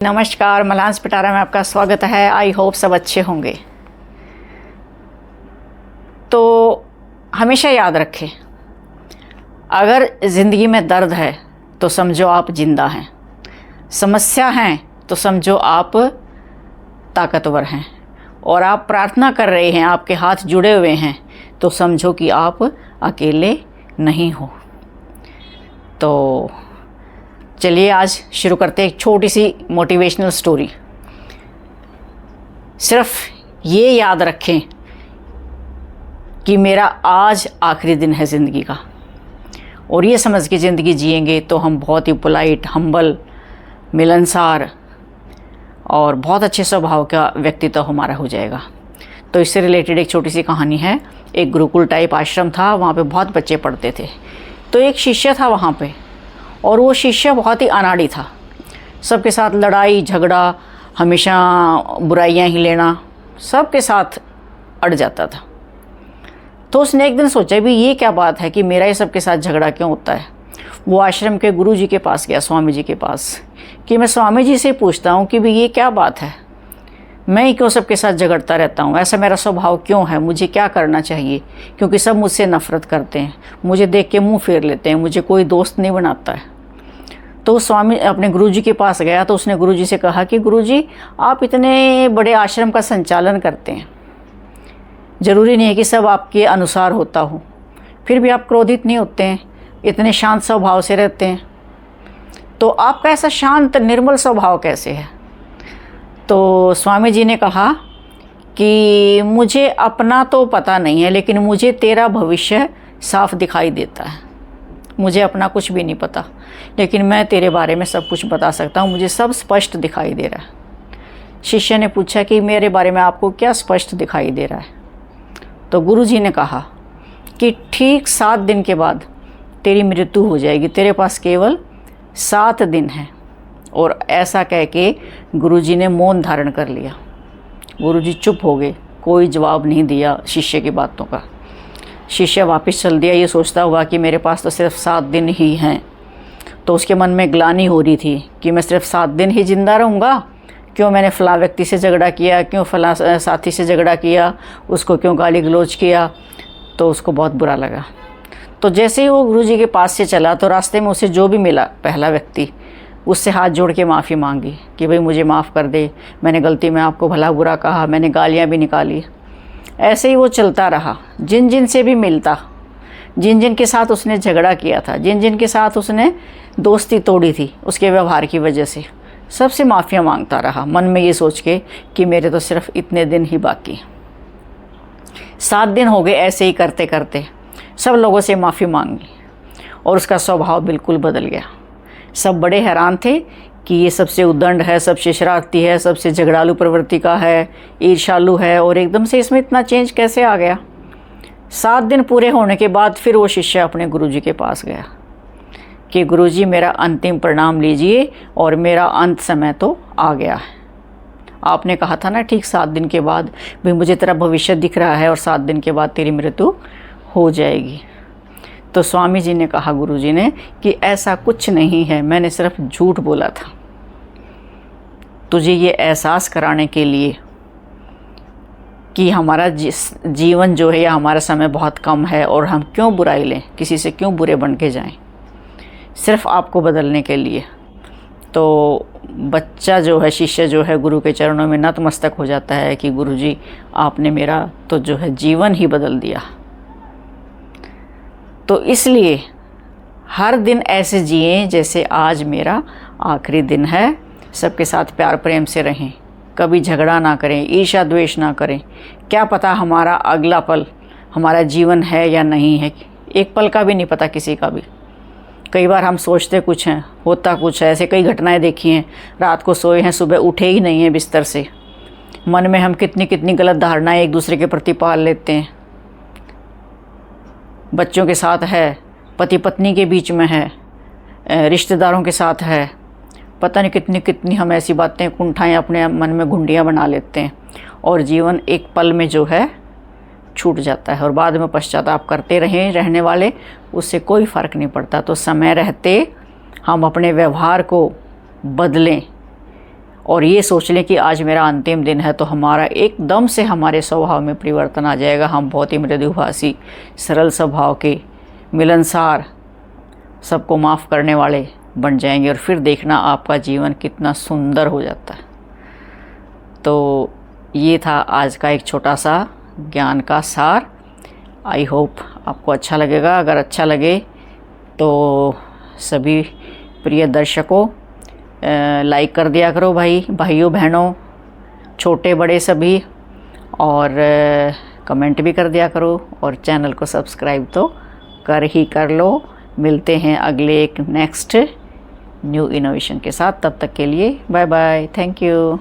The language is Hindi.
नमस्कार, मलांस पिटारा में आपका स्वागत है। आई होप सब अच्छे होंगे। तो हमेशा याद रखें, अगर ज़िंदगी में दर्द है तो समझो आप जिंदा हैं, समस्या हैं तो समझो आप ताकतवर हैं, और आप प्रार्थना कर रहे हैं, आपके हाथ जुड़े हुए हैं तो समझो कि आप अकेले नहीं हो। तो चलिए आज शुरू करते हैं एक छोटी सी मोटिवेशनल स्टोरी। सिर्फ ये याद रखें कि मेरा आज आखिरी दिन है ज़िंदगी का, और ये समझ के ज़िंदगी जिएंगे तो हम बहुत ही पोलाइट, हम्बल, मिलनसार और बहुत अच्छे स्वभाव का व्यक्तित्व हमारा हो जाएगा। तो इससे रिलेटेड एक छोटी सी कहानी है। एक गुरुकुल टाइप आश्रम था, वहाँ पे बहुत बच्चे पढ़ते थे। तो एक शिष्य था वहाँ पे, और वो शिष्य बहुत ही अनाड़ी था। सबके साथ लड़ाई झगड़ा, हमेशा बुराइयां ही लेना, सबके साथ अड़ जाता था। तो उसने एक दिन सोचा भी ये क्या बात है कि मेरा ये सबके साथ झगड़ा क्यों होता है। वो आश्रम के गुरु जी के पास गया, स्वामी जी के पास, कि मैं स्वामी जी से पूछता हूँ कि भाई ये क्या बात है, मैं ही क्यों सबके साथ झगड़ता रहता हूँ, ऐसा मेरा स्वभाव क्यों है, मुझे क्या करना चाहिए, क्योंकि सब मुझसे नफ़रत करते हैं, मुझे देख के मुंह फेर लेते हैं, मुझे कोई दोस्त नहीं बनाता है। तो स्वामी अपने गुरुजी के पास गया तो उसने गुरुजी से कहा कि गुरुजी, आप इतने बड़े आश्रम का संचालन करते हैं, ज़रूरी नहीं है कि सब आपके अनुसार होता हो, फिर भी आप क्रोधित नहीं होते हैं, इतने शांत स्वभाव से रहते हैं, तो आपका ऐसा शांत निर्मल स्वभाव कैसे है। तो स्वामी जी ने कहा कि मुझे अपना तो पता नहीं है, लेकिन मुझे तेरा भविष्य साफ दिखाई देता है। मुझे अपना कुछ भी नहीं पता, लेकिन मैं तेरे बारे में सब कुछ बता सकता हूँ, मुझे सब स्पष्ट दिखाई दे रहा है। शिष्य ने पूछा कि मेरे बारे में आपको क्या स्पष्ट दिखाई दे रहा है। तो गुरुजी ने कहा कि ठीक 7 दिन के बाद तेरी मृत्यु हो जाएगी, तेरे पास केवल 7 दिन हैं। और ऐसा कह के गुरुजी ने मौन धारण कर लिया। गुरुजी चुप हो गए, कोई जवाब नहीं दिया शिष्य की बातों का। शिष्य वापस चल दिया, ये सोचता हुआ कि मेरे पास तो सिर्फ 7 दिन ही हैं। तो उसके मन में ग्लानि हो रही थी कि मैं सिर्फ 7 दिन ही ज़िंदा रहूँगा, क्यों मैंने फ़लाँ व्यक्ति से झगड़ा किया, क्यों फ़लाँ साथी से झगड़ा किया, उसको क्यों गाली गलौज किया। तो उसको बहुत बुरा लगा। तो जैसे ही वो गुरुजी के पास से चला तो रास्ते में उसे जो भी मिला, पहला व्यक्ति, उससे हाथ जोड़ के माफ़ी मांगी कि भाई मुझे माफ़ कर दे, मैंने गलती में आपको भला बुरा कहा, मैंने गालियाँ भी निकाली। ऐसे ही वो चलता रहा, जिन जिन से भी मिलता, जिन जिन के साथ उसने झगड़ा किया था, जिन जिन के साथ उसने दोस्ती तोड़ी थी उसके व्यवहार की वजह से, सबसे माफ़िया मांगता रहा, मन में ये सोच के कि मेरे तो सिर्फ इतने दिन ही बाकी। 7 दिन हो गए ऐसे ही करते करते, सब लोगों से माफ़ी मांग ली और उसका स्वभाव बिल्कुल बदल गया। सब बड़े हैरान थे कि ये सबसे उद्दंड है, सबसे शरारती है, सबसे झगड़ालू प्रवृत्ति का है, ईर्ष्यालु है, और एकदम से इसमें इतना चेंज कैसे आ गया। 7 दिन पूरे होने के बाद फिर वो शिष्य अपने गुरुजी के पास गया कि गुरुजी मेरा अंतिम प्रणाम लीजिए और मेरा अंत समय तो आ गया है। आपने कहा था ना ठीक 7 दिन के बाद भी मुझे तेरा भविष्य दिख रहा है और 7 दिन के बाद तेरी मृत्यु हो जाएगी। तो स्वामी जी ने कहा, गुरुजी ने, कि ऐसा कुछ नहीं है, मैंने सिर्फ झूठ बोला था तुझे ये एहसास कराने के लिए कि हमारा जीवन जो है या हमारा समय बहुत कम है और हम क्यों बुराई लें, किसी से क्यों बुरे बन के जाएं, सिर्फ आपको बदलने के लिए। तो बच्चा जो है, शिष्य जो है, गुरु के चरणों में नतमस्तक हो जाता है कि गुरुजी आपने मेरा तो जो है जीवन ही बदल दिया। तो इसलिए हर दिन ऐसे जिएं जैसे आज मेरा आखिरी दिन है। सबके साथ प्यार प्रेम से रहें, कभी झगड़ा ना करें, ईर्ष्या द्वेष ना करें। क्या पता हमारा अगला पल हमारा जीवन है या नहीं है, एक पल का भी नहीं पता किसी का भी। कई बार हम सोचते कुछ हैं, होता कुछ है। ऐसे कई घटनाएं देखी हैं, रात को सोए हैं, सुबह उठे ही नहीं हैं बिस्तर से। मन में हम कितनी कितनी गलत धारणाएं एक दूसरे के प्रति पाल लेते हैं। बच्चों के साथ है, पति पत्नी के बीच में है, रिश्तेदारों के साथ है, पता नहीं कितनी कितनी हम ऐसी बातें, कुंठाएं अपने मन में घुंडियाँ बना लेते हैं, और जीवन एक पल में जो है छूट जाता है और बाद में पश्चाताप करते रहने वाले, उससे कोई फ़र्क नहीं पड़ता। तो समय रहते हम अपने व्यवहार को बदलें, और ये सोच लें कि आज मेरा अंतिम दिन है, तो हमारा एकदम से हमारे स्वभाव में परिवर्तन आ जाएगा। हम बहुत ही मृदुभाषी, सरल स्वभाव के, मिलनसार, सबको माफ़ करने वाले बन जाएंगे। और फिर देखना आपका जीवन कितना सुंदर हो जाता है। तो ये था आज का एक छोटा सा ज्ञान का सार। आई होप आपको अच्छा लगेगा। अगर अच्छा लगे तो सभी प्रिय दर्शकों लाइक कर दिया करो भाइयों बहनों, छोटे बड़े सभी, और कमेंट भी कर दिया करो, और चैनल को सब्सक्राइब तो कर लो। मिलते हैं अगले एक नेक्स्ट न्यू इनोवेशन के साथ। तब तक के लिए बाय बाय, थैंक यू।